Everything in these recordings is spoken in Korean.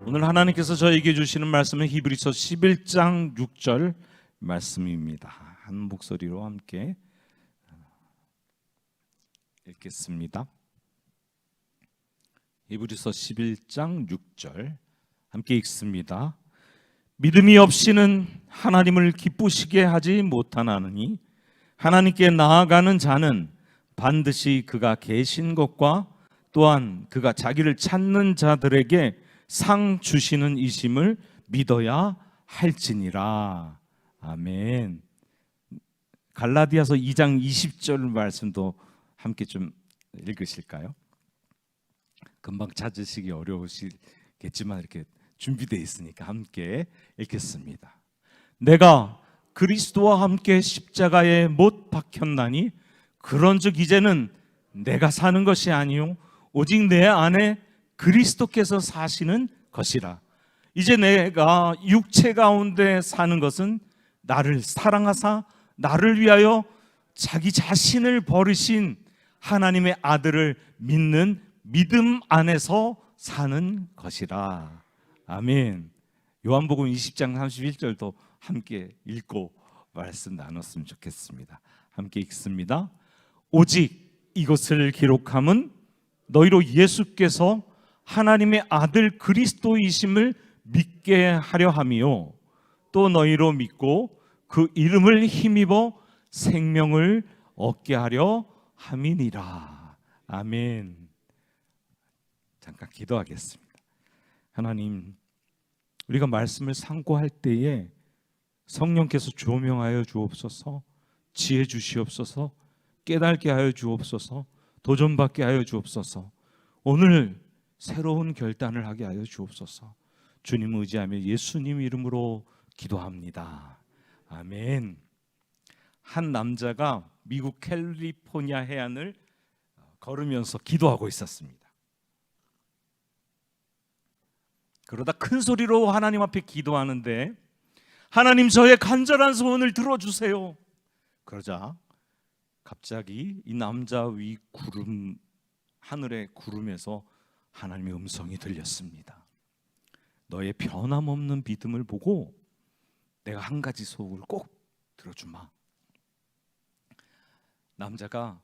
오늘 하나님께서 저에게 주시는 말씀은 히브리서 11장 6절 말씀입니다. 한 목소리로 함께 읽겠습니다. 히브리서 11장 6절 함께 읽습니다. 믿음이 없이는 하나님을 기쁘시게 하지 못하나니 하나님께 나아가는 자는 반드시 그가 계신 것과 또한 그가 자기를 찾는 자들에게 상 주시는 이심을 믿어야 할지니라. 아멘. 갈라디아서 2장 20절 말씀도 함께 좀 읽으실까요? 금방 찾으시기 어려우시겠지만 이렇게 준비되어 있으니까 함께 읽겠습니다. 내가 그리스도와 함께 십자가에 못 박혔나니 그런즉 이제는 내가 사는 것이 아니요 오직 내 안에 그리스도께서 사시는 것이라. 이제 내가 육체 가운데 사는 것은 나를 사랑하사 나를 위하여 자기 자신을 버리신 하나님의 아들을 믿는 믿음 안에서 사는 것이라. 아멘. 요한복음 20장 31절도 함께 읽고 말씀 나눴으면 좋겠습니다. 함께 읽습니다. 오직 이것을 기록함은 너희로 예수께서 하나님의 아들 그리스도이심을 믿게 하려 함이요 또 너희로 믿고 그 이름을 힘입어 생명을 얻게 하려 함이니라. 아멘. 잠깐 기도하겠습니다. 하나님, 우리가 말씀을 상고할 때에 성령께서 조명하여 주옵소서, 지혜 주시옵소서, 깨닫게 하여 주옵소서, 도전받게 하여 주옵소서. 오늘 새로운 결단을 하게 하여 주옵소서. 주님 의지하며 예수님 이름으로 기도합니다. 아멘. 한 남자가 미국 캘리포니아 해안을 걸으면서 기도하고 있었습니다. 그러다 큰 소리로 하나님 앞에 기도하는데, 하나님, 저의 간절한 소원을 들어주세요. 그러자 갑자기 이 남자 위 구름, 하늘의 구름에서 하나님의 음성이 들렸습니다. 너의 변함없는 믿음을 보고 내가 한 가지 소원을 꼭 들어주마. 남자가,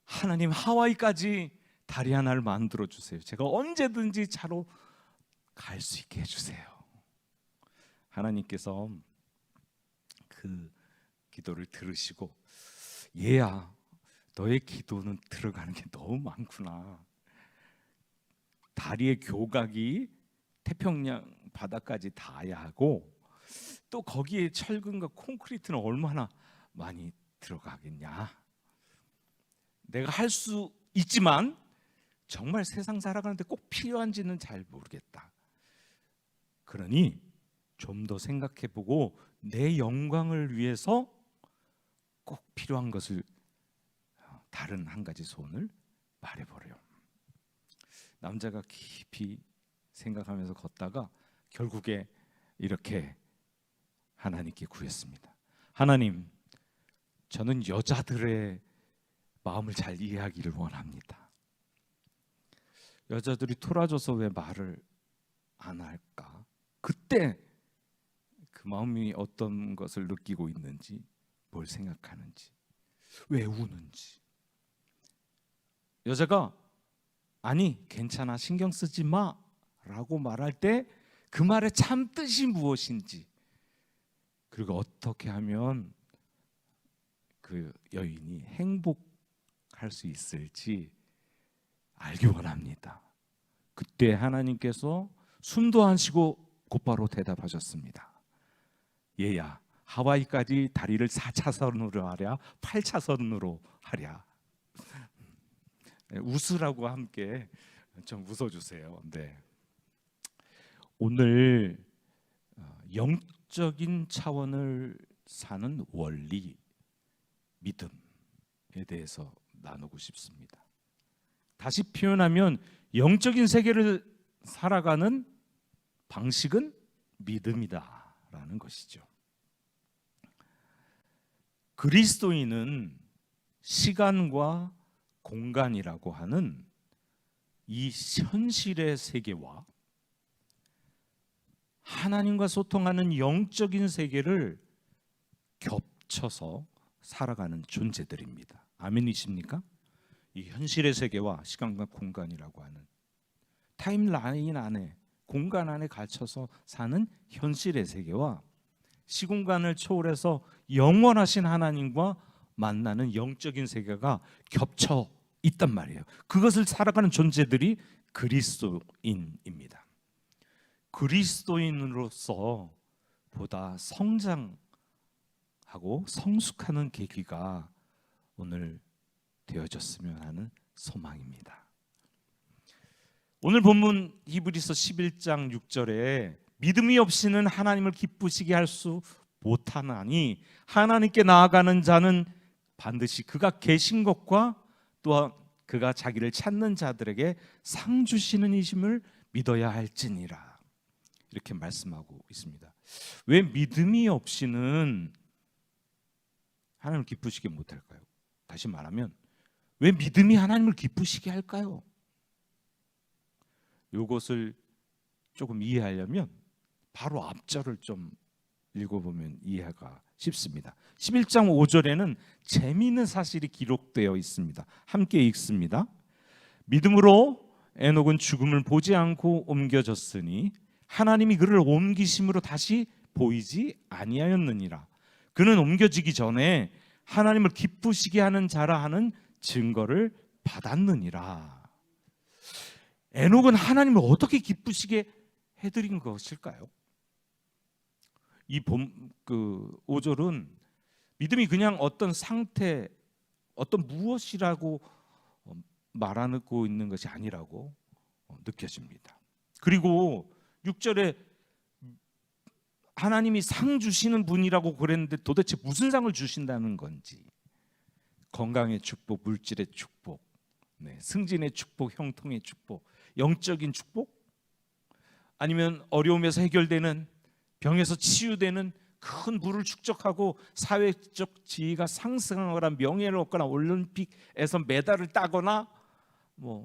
하나님, 하와이까지 다리 하나를 만들어 주세요. 제가 언제든지 차로 갈 수 있게 해주세요. 하나님께서 그 기도를 들으시고, 얘야, 너의 기도는 들어가는 게 너무 많구나. 다리의 교각이 태평양 바다까지 닿아야 하고, 또 거기에 철근과 콘크리트는 얼마나 많이 들어가겠냐. 내가 할 수 있지만 정말 세상 살아가는데 꼭 필요한지는 잘 모르겠다. 그러니 좀 더 생각해보고 내 영광을 위해서 꼭 필요한 것을, 다른 한 가지 소원을 말해보래요. 남자가 깊이 생각하면서 걷다가 결국에 이렇게 하나님께 구했습니다. 하나님, 저는 여자들의 마음을 잘 이해하기를 원합니다. 여자들이 토라져서 왜 말을 안 할까? 그때 그 마음이 어떤 것을 느끼고 있는지, 뭘 생각하는지, 왜 우는지. 여자가 아니 괜찮아 신경 쓰지 마 라고 말할 때 그 말의 참뜻이 무엇인지, 그리고 어떻게 하면 그 여인이 행복할 수 있을지 알기 원합니다. 그때 하나님께서 숨도 안 쉬고 곧바로 대답하셨습니다. 얘야, 하와이까지 다리를 4차선으로 하랴 8차선으로 하랴. 웃으라고 함께 좀 웃어주세요. 네. 오늘 영적인 차원을 사는 원리, 믿음에 대해서 나누고 싶습니다. 다시 표현하면 영적인 세계를 살아가는 방식은 믿음이다라는 것이죠. 그리스도인은 시간과 공간이라고 하는 이 현실의 세계와 하나님과 소통하는 영적인 세계를 겹쳐서 살아가는 존재들입니다. 아멘이십니까? 이 현실의 세계와 시간과 공간이라고 하는 타임라인 안에, 공간 안에 갇혀서 사는 현실의 세계와 시공간을 초월해서 영원하신 하나님과 만나는 영적인 세계가 겹쳐 있단 말이에요. 그것을 살아가는 존재들이 그리스도인입니다. 그리스도인으로서 보다 성장하고 성숙하는 계기가 오늘 되어졌으면 하는 소망입니다. 오늘 본문 히브리서 11장 6절에 믿음이 없이는 하나님을 기쁘시게 할 수 못하나니 하나님께 나아가는 자는 반드시 그가 계신 것과 또한 그가 자기를 찾는 자들에게 상 주시는 이심을 믿어야 할지니라, 이렇게 말씀하고 있습니다. 왜 믿음이 없이는 하나님을 기쁘시게 못할까요? 다시 말하면 왜 믿음이 하나님을 기쁘시게 할까요? 이것을 조금 이해하려면 바로 앞절을 좀 읽어보면 이해가 쉽습니다. 11장 5절에는 재미있는 사실이 기록되어 있습니다. 함께 읽습니다. 믿음으로 에녹은 죽음을 보지 않고 옮겨졌으니 하나님이 그를 옮기심으로 다시 보이지 아니하였느니라. 그는 옮겨지기 전에 하나님을 기쁘시게 하는 자라 하는 증거를 받았느니라. 에녹은 하나님을 어떻게 기쁘시게 해드린 것일까요? 이 5절은 믿음이 그냥 어떤 상태, 어떤 무엇이라고 말하고 있는 것이 아니라고 느껴집니다. 그리고 6절에 하나님이 상 주시는 분이라고 그랬는데 도대체 무슨 상을 주신다는 건지, 건강의 축복, 물질의 축복, 승진의 축복, 형통의 축복, 영적인 축복, 아니면 어려움에서 해결되는, 병에서 치유되는, 큰 부를 축적하고 사회적 지위가 상승하거나 명예를 얻거나 올림픽에서 메달을 따거나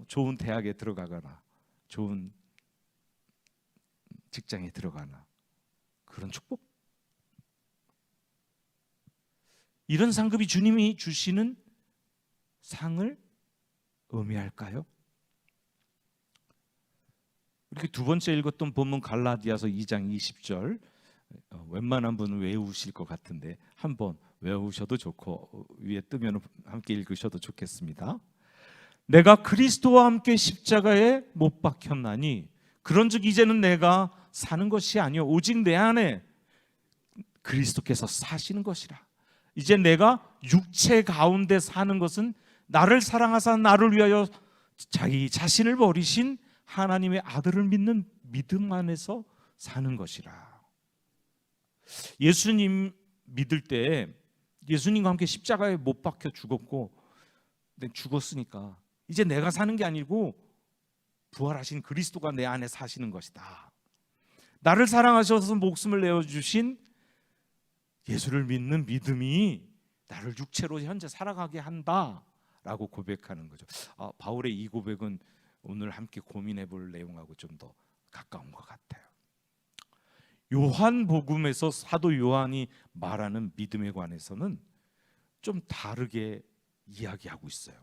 좋은 대학에 들어가거나 좋은 직장에 들어가나, 그런 축복? 이런 상급이 주님이 주시는 상을 의미할까요? 이렇게 두 번째 읽었던 본문 갈라디아서 2장 20절, 웬만한 분은 외우실 것 같은데 한번 외우셔도 좋고 위에 뜨면 함께 읽으셔도 좋겠습니다. 내가 그리스도와 함께 십자가에 못 박혔나니 그런즉 이제는 내가 사는 것이 아니요 오직 내 안에 그리스도께서 사시는 것이라. 이제 내가 육체 가운데 사는 것은 나를 사랑하사 나를 위하여 자기 자신을 버리신 하나님의 아들을 믿는 믿음 안에서 사는 것이라. 예수님 믿을 때 예수님과 함께 십자가에 못 박혀 죽었고, 죽었으니까 이제 내가 사는 게 아니고 부활하신 그리스도가 내 안에 사시는 것이다. 나를 사랑하셔서 목숨을 내어주신 예수를 믿는 믿음이 나를 육체로 현재 살아가게 한다라고 고백하는 거죠. 바울의 이 고백은 오늘 함께 고민해 볼 내용하고 좀 더 가까운 것 같아요. 요한복음에서 사도 요한이 말하는 믿음에 관해서는 좀 다르게 이야기하고 있어요.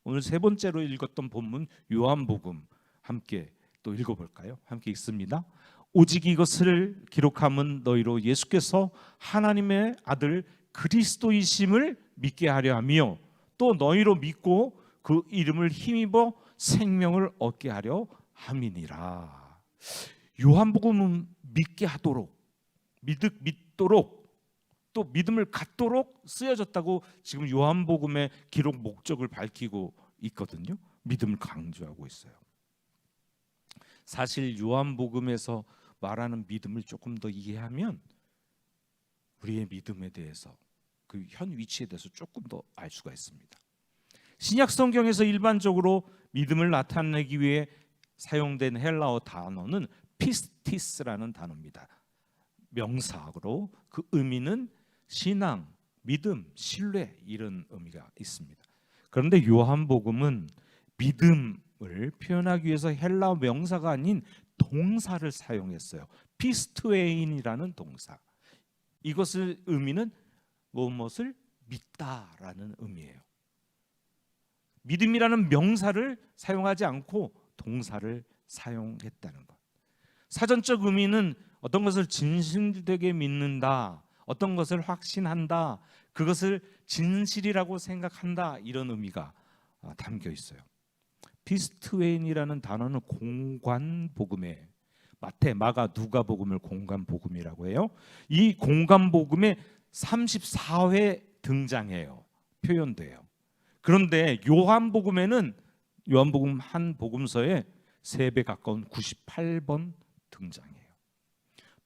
오늘 세 번째로 읽었던 본문 요한복음 함께 또 읽어볼까요? 함께 읽습니다. 오직 이것을 기록함은 너희로 예수께서 하나님의 아들 그리스도이심을 믿게 하려 하며 또 너희로 믿고 그 이름을 힘입어 생명을 얻게 하려 함이니라. 요한복음은 믿게 하도록, 믿도록, 또 믿음을 갖도록 쓰여졌다고 지금 요한복음의 기록 목적을 밝히고 있거든요. 믿음을 강조하고 있어요. 사실 요한복음에서 말하는 믿음을 조금 더 이해하면 우리의 믿음에 대해서, 그 현 위치에 대해서 조금 더 알 수가 있습니다. 신약 성경에서 일반적으로 믿음을 나타내기 위해 사용된 헬라어 단어는 피스티스라는 단어입니다. 명사로 그 의미는 신앙, 믿음, 신뢰, 이런 의미가 있습니다. 그런데 요한복음은 믿음을 표현하기 위해서 헬라어 명사가 아닌 동사를 사용했어요. 피스투에인이라는 동사. 이것을 의미는 무엇을 믿다라는 의미예요. 믿음이라는 명사를 사용하지 않고 동사를 사용했다는 것. 사전적 의미는 어떤 것을 진실되게 믿는다, 어떤 것을 확신한다, 그것을 진실이라고 생각한다, 이런 의미가 담겨 있어요. 피스투에인이라는 단어는 공관복음에, 마태, 마가, 누가복음을 공관복음이라고 해요. 이 공관복음에 34회 등장해요. 표현돼요. 그런데 요한복음에는 요한복음 한 복음서에 3배 가까운 98번 등장해요.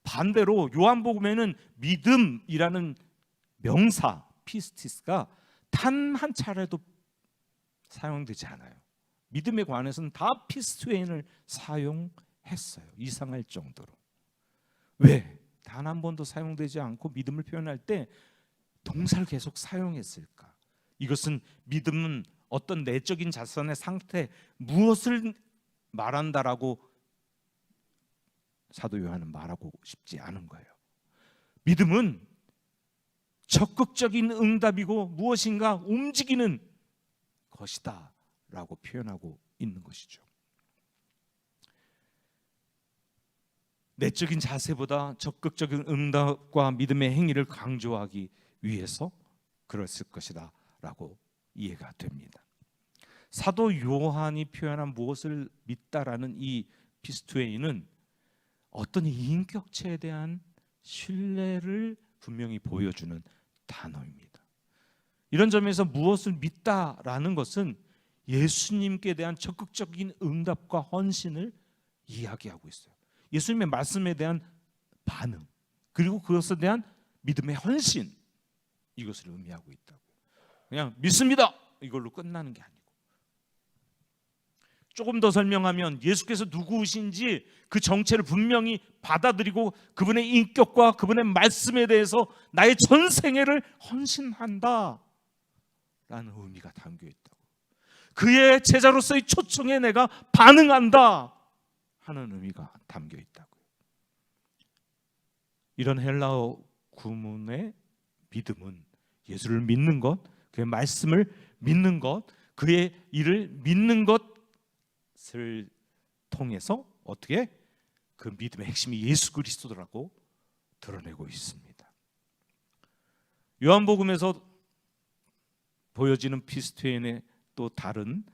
반대로 요한복음에는 믿음이라는 명사 피스티스가 단 한 차례도 사용되지 않아요. 믿음에 관해서는 다 피스투에인을 사용했어요. 이상할 정도로. 왜? 단 한 번도 사용되지 않고 믿음을 표현할 때 동사를 계속 사용했을까? 이것은 믿음은 어떤 내적인 자선의 상태, 무엇을 말한다라고 사도 요한은 말하고 싶지 않은 거예요. 믿음은 적극적인 응답이고 무엇인가 움직이는 것이다 라고 표현하고 있는 것이죠. 내적인 자세보다 적극적인 응답과 믿음의 행위를 강조하기 위해서 그랬을 것이다 라고 이해가 됩니다. 사도 요한이 표현한 무엇을 믿다라는 이 피스투에인은 어떤 인격체에 대한 신뢰를 분명히 보여주는 단어입니다. 이런 점에서 무엇을 믿다라는 것은 예수님께 대한 적극적인 응답과 헌신을 이야기하고 있어요. 예수님의 말씀에 대한 반응, 그리고 그것에 대한 믿음의 헌신, 이것을 의미하고 있다고요. 그냥 믿습니다 이걸로 끝나는 게 아니고, 조금 더 설명하면 예수께서 누구신지 그 정체를 분명히 받아들이고 그분의 인격과 그분의 말씀에 대해서 나의 전생애를 헌신한다 라는 의미가 담겨 있다고. 그의 제자로서의 초청에 내가 반응한다 하는 의미가 담겨 있다고요. 이런 헬라어 구문의 믿음은 예수를 믿는 것, 그의 말씀을 믿는 것, 그의 일을 믿는 것을 통해서 어떻게 그 믿음의 핵심이 예수 그리스도라고 드러내고 있습니다. 요한복음에서 보여지는 피스투에인의 또 다른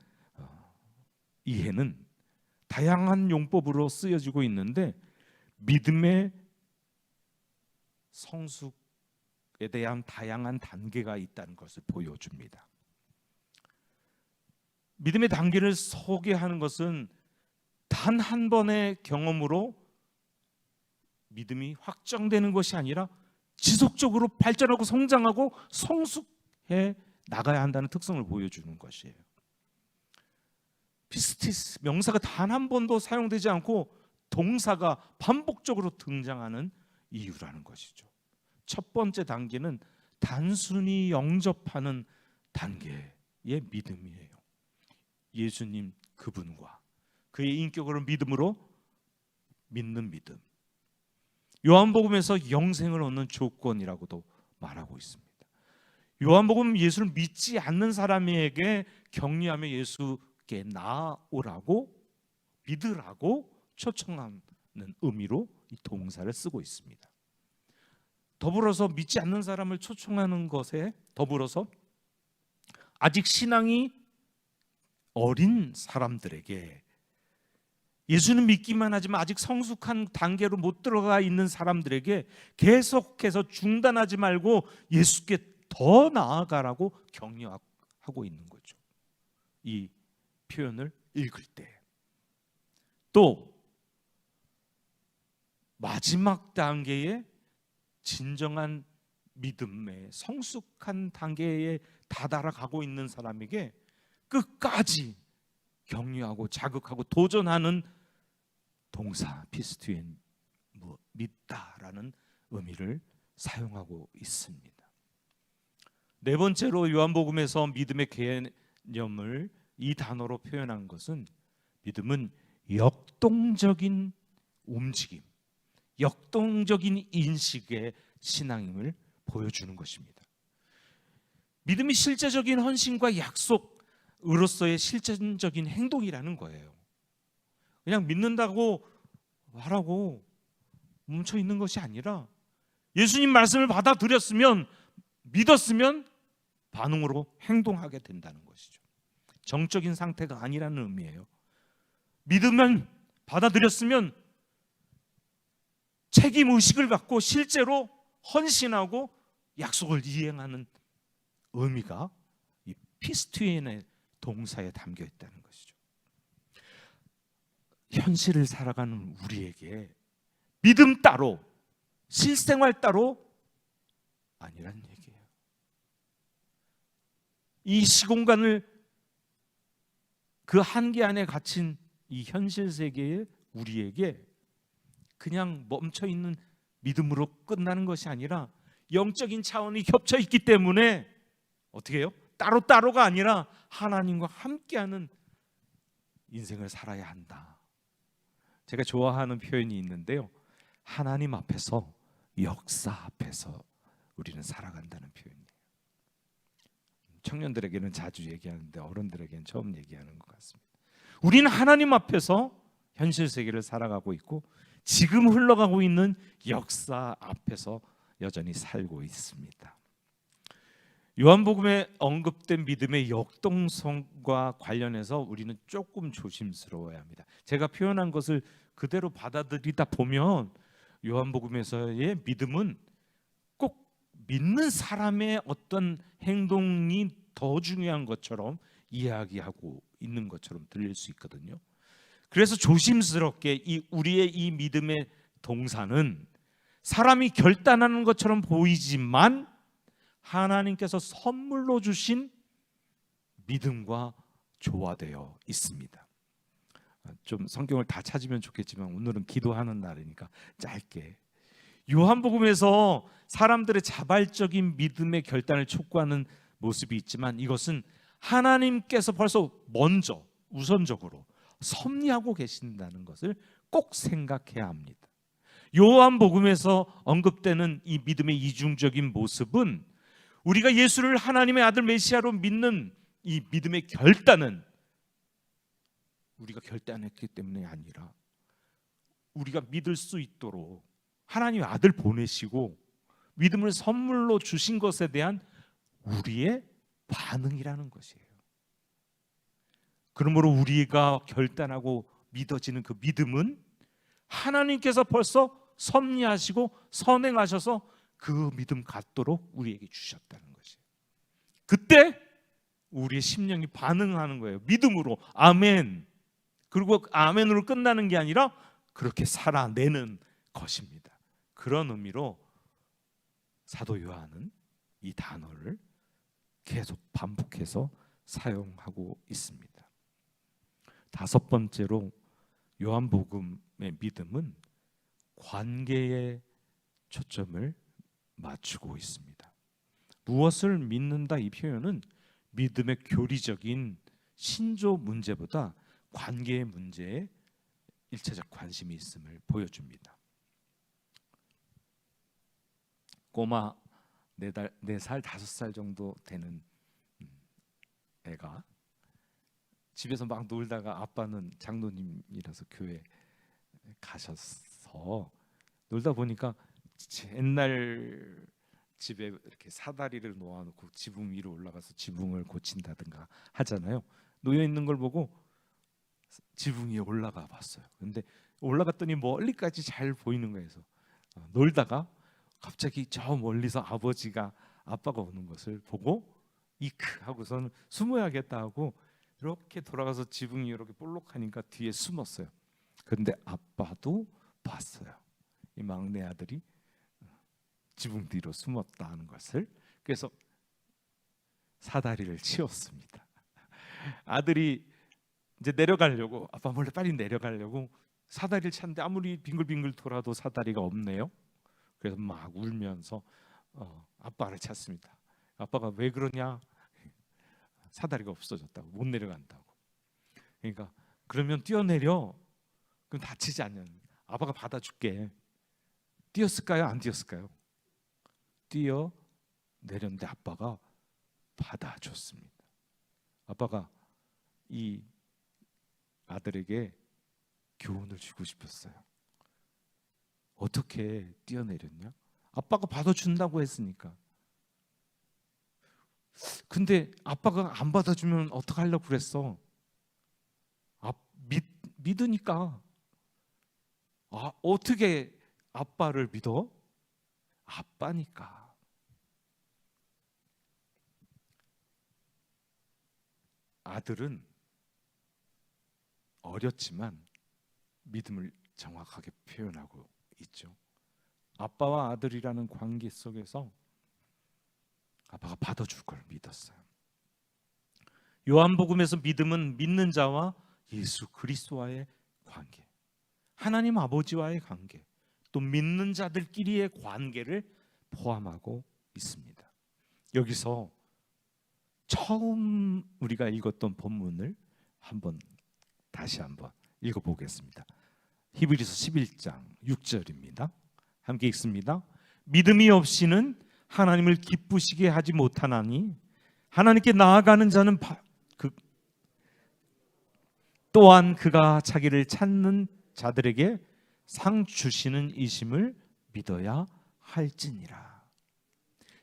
이해는 다양한 용법으로 쓰여지고 있는데 믿음의 성숙에 대한 다양한 단계가 있다는 것을 보여줍니다. 믿음의 단계를 소개하는 것은 단 한 번의 경험으로 믿음이 확정되는 것이 아니라 지속적으로 발전하고 성장하고 성숙해 나가야 한다는 특성을 보여주는 것이에요. 피스티스 명사가 단 한 번도 사용되지 않고 동사가 반복적으로 등장하는 이유라는 것이죠. 첫 번째 단계는 단순히 영접하는 단계의 믿음이에요. 예수님 그분과 그의 인격을 믿음으로 믿는 믿음. 요한복음에서 영생을 얻는 조건이라고도 말하고 있습니다. 요한복음 예수를 믿지 않는 사람에게 격려하며 예수께 나아오라고 믿으라고 초청하는 의미로 이 동사를 쓰고 있습니다. 더불어서 믿지 않는 사람을 초청하는 것에 더불어서 아직 신앙이 어린 사람들에게, 예수는 믿기만 하지만 아직 성숙한 단계로 못 들어가 있는 사람들에게 계속해서 중단하지 말고 예수께 더 나아가라고 격려하고 있는 거죠. 이 표현을 읽을 때. 또 마지막 단계의 진정한 믿음의 성숙한 단계에 다다라가고 있는 사람에게 끝까지 격려하고 자극하고 도전하는 동사 피스투엔 믿다라는 의미를 사용하고 있습니다. 네 번째로 요한복음에서 믿음의 개념을 이 단어로 표현한 것은 믿음은 역동적인 움직임, 역동적인 인식의 신앙임을 보여주는 것입니다. 믿음이 실제적인 헌신과 약속으로서의 실천적인 행동이라는 거예요. 그냥 믿는다고 말하고 멈춰 있는 것이 아니라 예수님 말씀을 받아들였으면, 믿었으면 반응으로 행동하게 된다는 것이죠. 정적인 상태가 아니라는 의미예요. 믿으면, 받아들였으면 책임 의식을 갖고 실제로 헌신하고 약속을 이행하는 의미가 이 피스투엔의 동사에 담겨 있다는 것이죠. 현실을 살아가는 우리에게 믿음 따로, 실생활 따로 아니란 얘기예요. 이 시공간을 그 한계 안에 갇힌 이 현실 세계에 우리에게 그냥 멈춰 있는 믿음으로 끝나는 것이 아니라 영적인 차원이 겹쳐 있기 때문에 어떻게 해요? 따로따로가 아니라 하나님과 함께하는 인생을 살아야 한다. 제가 좋아하는 표현이 있는데요, 하나님 앞에서, 역사 앞에서 우리는 살아간다는 표현이에요. 청년들에게는 자주 얘기하는데 어른들에게는 처음 얘기하는 것 같습니다. 우리는 하나님 앞에서 현실 세계를 살아가고 있고 지금 흘러가고 있는 역사 앞에서 여전히 살고 있습니다. 요한복음에 언급된 믿음의 역동성과 관련해서 우리는 조금 조심스러워야 합니다. 제가 표현한 것을 그대로 받아들이다 보면 요한복음에서의 믿음은 꼭 믿는 사람의 어떤 행동이 더 중요한 것처럼 이야기하고 있는 것처럼 들릴 수 있거든요. 그래서 조심스럽게 우리의 이 믿음의 동사는 사람이 결단하는 것처럼 보이지만 하나님께서 선물로 주신 믿음과 조화되어 있습니다. 좀 성경을 다 찾으면 좋겠지만 오늘은 기도하는 날이니까 짧게, 요한복음에서 사람들의 자발적인 믿음의 결단을 촉구하는 모습이 있지만 이것은 하나님께서 벌써 먼저 우선적으로 섭리하고 계신다는 것을 꼭 생각해야 합니다. 요한복음에서 언급되는 이 믿음의 이중적인 모습은 우리가 예수를 하나님의 아들 메시아로 믿는 이 믿음의 결단은 우리가 결단했기 때문에 아니라 우리가 믿을 수 있도록 하나님의 아들 보내시고 믿음을 선물로 주신 것에 대한 우리의 반응이라는 것이에요. 그러므로 우리가 결단하고 믿어지는 그 믿음은 하나님께서 벌써 섭리하시고 선행하셔서 그 믿음 갖도록 우리에게 주셨다는 것이에요. 그때 우리의 심령이 반응하는 거예요. 믿음으로 아멘. 그리고 아멘으로 끝나는 게 아니라 그렇게 살아내는 것입니다. 그런 의미로 사도 요한은 이 단어를 계속 반복해서 사용하고 있습니다. 다섯 번째로 요한복음의 믿음은 관계에 초점을 맞추고 있습니다. 무엇을 믿는다 이 표현은 믿음의 교리적인 신조 문제보다 관계의 문제에 일차적 관심이 있음을 보여줍니다. 꼬마 4살, 5살 정도 되는 애가 집에서 막 놀다가 아빠는 장로님이라서 교회 가셔서 놀다 보니까 옛날 집에 이렇게 사다리를 놓아놓고 지붕 위로 올라가서 지붕을 고친다든가 하잖아요. 놓여 있는 걸 보고 지붕 위에 올라가 봤어요. 근데 올라갔더니 멀리까지 잘 보이는 거예요. 그래서 놀다가 갑자기 저 멀리서 아빠가 오는 것을 보고 이크 하고서는 숨어야겠다 하고 이렇게 돌아가서 지붕이 이렇게 볼록하니까 뒤에 숨었어요. 그런데 아빠도 봤어요. 이 막내 아들이 지붕 뒤로 숨었다는 것을. 그래서 사다리를 치웠습니다. 아들이 이제 내려가려고, 아빠 몰래 빨리 내려가려고 사다리를 찾는데 아무리 빙글빙글 돌아도 사다리가 없네요. 그래서 막 울면서 아빠를 찾습니다. 아빠가 왜 그러냐? 사다리가 없어졌다고, 못 내려간다고. 그러니까 그러면 뛰어내려. 그럼 다치지 않냐는. 아빠가 받아줄게. 뛰었을까요? 안 뛰었을까요? 뛰어 내렸는데 아빠가 받아줬습니다. 아빠가 이 아들에게 교훈을 주고 싶었어요. 어떻게 뛰어내렸냐? 아빠가 받아준다고 했으니까. 근데 아빠가 안 받아주면 어떡하려고 그랬어? 믿으니까. 어떻게 아빠를 믿어? 아빠니까. 아들은 어렸지만 믿음을 정확하게 표현하고 있죠. 아빠와 아들이라는 관계 속에서 아빠가 받아줄 걸 믿었어요. 요한복음에서 믿음은 믿는 자와 예수 그리스도와의 관계, 하나님 아버지와의 관계, 또 믿는 자들끼리의 관계를 포함하고 있습니다. 여기서 처음 우리가 읽었던 본문을 다시 한번 읽어보겠습니다. 히브리서 11장 6절입니다. 함께 읽습니다. 믿음이 없이는 하나님을 기쁘시게 하지 못하나니 하나님께 나아가는 자는 또한 그가 자기를 찾는 자들에게 상 주시는 이심을 믿어야 할지니라.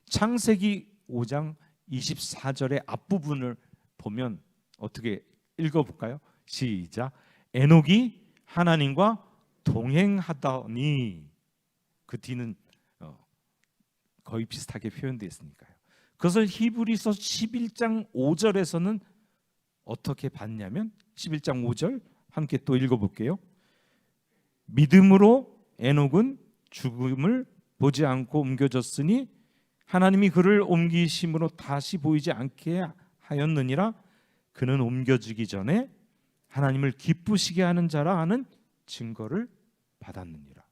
창세기 5장 24절의 앞부분을 보면 어떻게 읽어볼까요? 시작. 에녹이 하나님과 동행하더니, 그 뒤는 거의 비슷하게 표현되어 있으니까요. 그것을 히브리서 11장 5절에서는 어떻게 봤냐면 11장 5절 함께 또 읽어볼게요. 믿음으로 에녹은 죽음을 보지 않고 옮겨졌으니 하나님이 그를 옮기심으로 다시 보이지 않게 하였느니라. 그는 옮겨지기 전에 하나님을 기쁘시게 하는 자라 하는 증거를 받았느니라.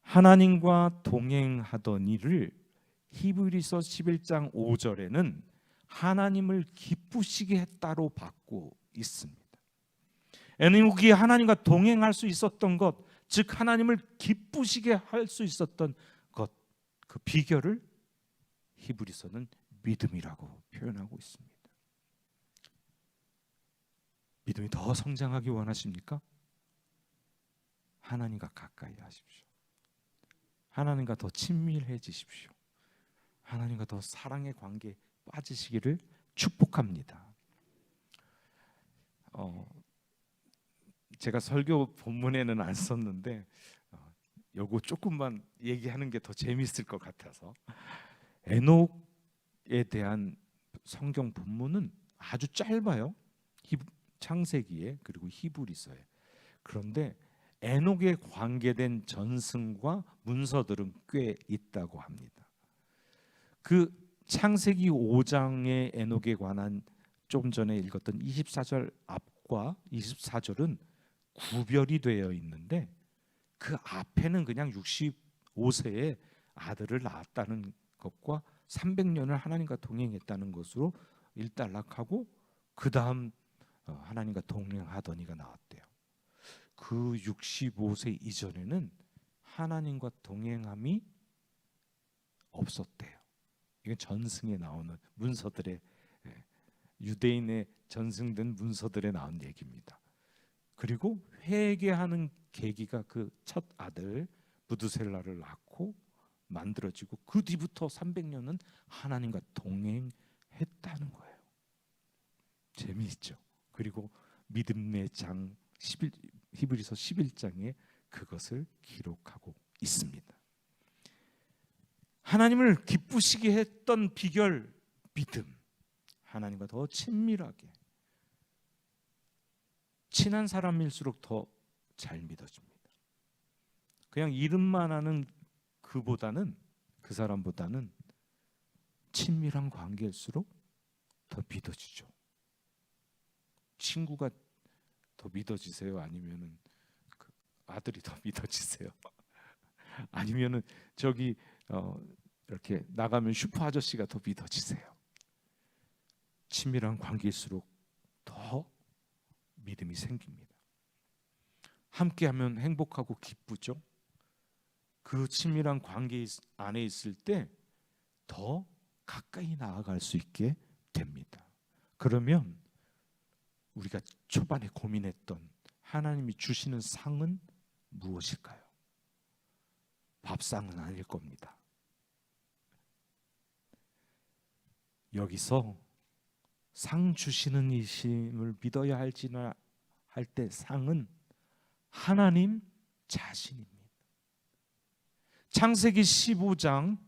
하나님과 동행하더니를 히브리서 11장 5절에는 하나님을 기쁘시게 했다로 받고 있습니다. 에녹이 하나님과 동행할 수 있었던 것, 즉 하나님을 기쁘시게 할 수 있었던 것, 그 비결을 히브리서는 믿음이라고 표현하고 있습니다. 믿음이 더 성장하기 원하십니까? 하나님과 가까이 하십시오. 하나님과 더 친밀해지십시오. 하나님과 더 사랑의 관계에 빠지시기를 축복합니다. 제가 설교 본문에는 안 썼는데 요거 조금만 얘기하는 게 더 재미있을 것 같아서, 에녹에 대한 성경 본문은 아주 짧아요. 창세기에 그리고 히브리서에. 그런데 에녹에 관계된 전승과 문서들은 꽤 있다고 합니다. 그 창세기 5장의 에녹에 관한 조금 전에 읽었던 24절 앞과 24절은 구별이 되어 있는데, 그 앞에는 그냥 65세에 아들을 낳았다는 것과 300년을 하나님과 동행했다는 것으로 일단락하고, 그 다음 하나님과 동행하더니가 나왔대요. 그 65세 이전에는 하나님과 동행함이 없었대요. 이건 전승에 나오는 문서들의, 유대인의 전승된 문서들에 나온 얘기입니다. 그리고 회개하는 계기가 그 첫 아들 무드셀라를 낳고 만들어지고, 그 뒤부터 300년은 하나님과 동행했다는 거예요. 재미있죠. 그리고 믿음의 장 히브리서 11장에 그것을 기록하고 있습니다. 하나님을 기쁘시게 했던 비결, 믿음. 하나님과 더 친밀하게, 친한 사람일수록 더 잘 믿어집니다. 그냥 이름만 아는 그 사람보다는 친밀한 관계일수록 더 믿어지죠. 친구가 더 믿어지세요? 아니면은 그 아들이 더 믿어지세요? 아니면은 저기 이렇게 나가면 슈퍼 아저씨가 더 믿어지세요? 친밀한 관계일수록 더 믿음이 생깁니다. 함께하면 행복하고 기쁘죠. 그 친밀한 관계 안에 있을 때 더 가까이 나아갈 수 있게 됩니다. 그러면 우리가 초반에 고민했던 하나님이 주시는 상은 무엇일까요? 밥상은 아닐 겁니다. 여기서 상 주시는 이심을 믿어야 할지나 할 때 상은 하나님 자신입니다. 창세기 15장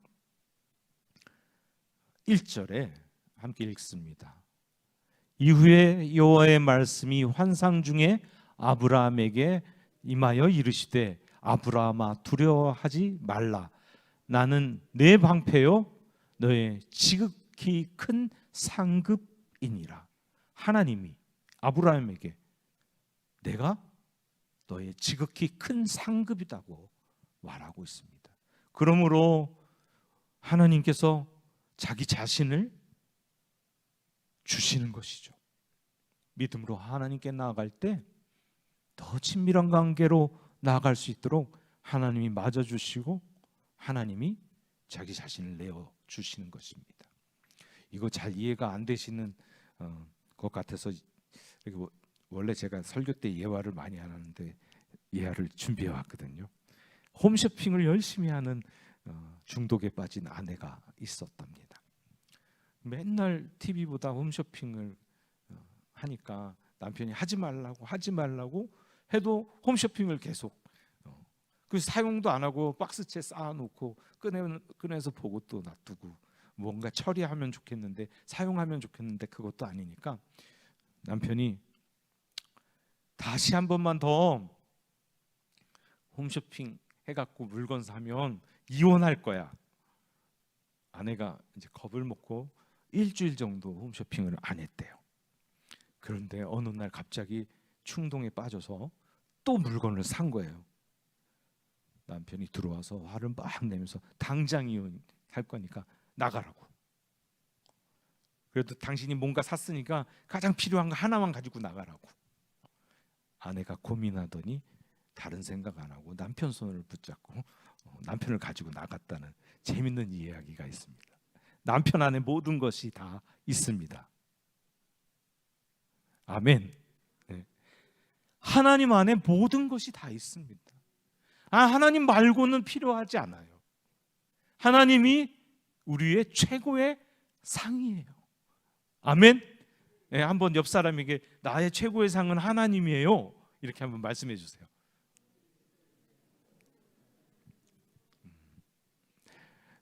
1절에 함께 읽습니다. 이후에 여호와의 말씀이 환상 중에 아브라함에게 임하여 이르시되 아브라함아 두려워하지 말라. 나는 내 방패요 너의 지극히 큰 상급이니라. 하나님이 아브라함에게 내가 너의 지극히 큰 상급이라고 말하고 있습니다. 그러므로 하나님께서 자기 자신을 주시는 것이죠. 믿음으로 하나님께 나아갈 때 더 친밀한 관계로 나아갈 수 있도록 하나님이 맞아주시고 하나님이 자기 자신을 내어주시는 것입니다. 이거 잘 이해가 안 되시는 것 같아서 원래 제가 설교 때 예화를 많이 안 하는데 예화를 준비해 왔거든요. 홈쇼핑을 열심히 하는 중독에 빠진 아내가 있었답니다. 맨날 TV보다 홈쇼핑을 하니까 남편이 하지 말라고 해도 홈쇼핑을 계속 그래서 사용도 안 하고 박스채 쌓아놓고 꺼내서 보고 또 놔두고 뭔가 처리하면 좋겠는데 사용하면 좋겠는데 그것도 아니니까 남편이 다시 한 번만 더 홈쇼핑 해갖고 물건 사면 이혼할 거야. 아내가 이제 겁을 먹고 일주일 정도 홈쇼핑을 안 했대요. 그런데 어느 날 갑자기 충동에 빠져서 또 물건을 산 거예요. 남편이 들어와서 화를 막 내면서 당장 이혼할 거니까 나가라고. 그래도 당신이 뭔가 샀으니까 가장 필요한 거 하나만 가지고 나가라고. 아내가 고민하더니 다른 생각 안 하고 남편 손을 붙잡고 남편을 가지고 나갔다는 재밌는 이야기가 있습니다. 남편 안에 모든 것이 다 있습니다. 아멘. 네. 하나님 안에 모든 것이 다 있습니다. 하나님 말고는 필요하지 않아요. 하나님이 우리의 최고의 상이에요. 아멘. 네, 한번 옆 사람에게 나의 최고의 상은 하나님이에요. 이렇게 한번 말씀해 주세요.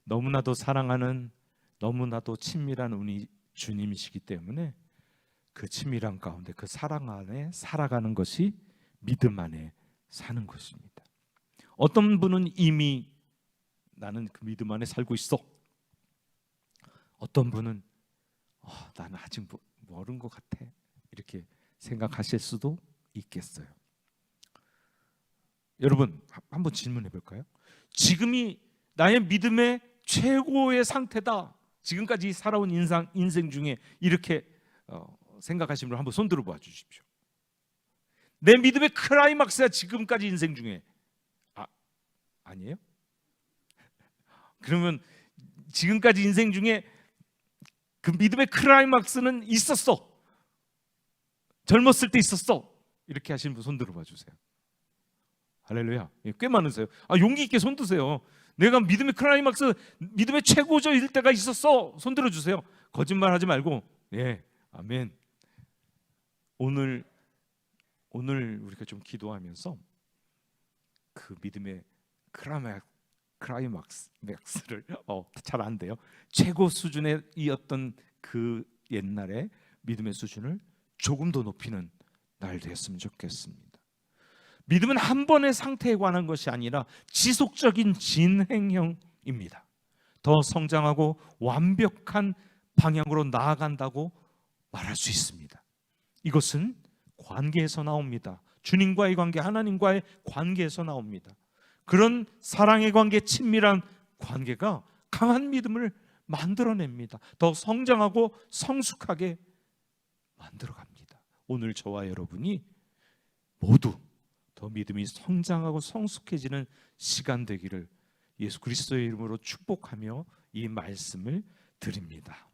너무나도 사랑하는 너무나도 친밀한 우리 주님이시기 때문에 그 친밀한 가운데 그 사랑 안에 살아가는 것이 믿음 안에 사는 것입니다. 어떤 분은 이미 나는 그 믿음 안에 살고 있어. 어떤 분은 나는 아직 멀은 것 같아. 이렇게 생각하실 수도 있겠어요. 여러분 한번 질문해 볼까요? 지금이 나의 믿음의 최고의 상태다. 지금까지 살아온 인생 중에 이렇게 생각하시는 분 한번 손 들어 봐 주십시오. 내 믿음의 클라이막스야 지금까지 인생 중에. 아니에요? 그러면 지금까지 인생 중에 그 믿음의 클라이막스는 있었어. 젊었을 때 있었어. 이렇게 하시는 분 손 들어 봐 주세요. 할렐루야. 꽤 많으세요. 용기 있게 손 드세요. 내가 믿음의 클라이막스, 믿음의 최고조일 때가 있었어. 손 들어 주세요. 거짓말하지 말고. 예, 아멘. 오늘 우리가 좀 기도하면서 그 믿음의 클라이막스를 잘 안 돼요. 최고 수준의 이었던 그 옛날의 믿음의 수준을 조금 더 높이는 날 됐으면 좋겠습니다. 믿음은 한 번의 상태에 관한 것이 아니라 지속적인 진행형입니다. 더 성장하고 완벽한 방향으로 나아간다고 말할 수 있습니다. 이것은 관계에서 나옵니다. 주님과의 관계, 하나님과의 관계에서 나옵니다. 그런 사랑의 관계, 친밀한 관계가 강한 믿음을 만들어냅니다. 더 성장하고 성숙하게 만들어갑니다. 오늘 저와 여러분이 모두 더 믿음이 성장하고 성숙해지는 시간 되기를 예수 그리스도의 이름으로 축복하며 이 말씀을 드립니다.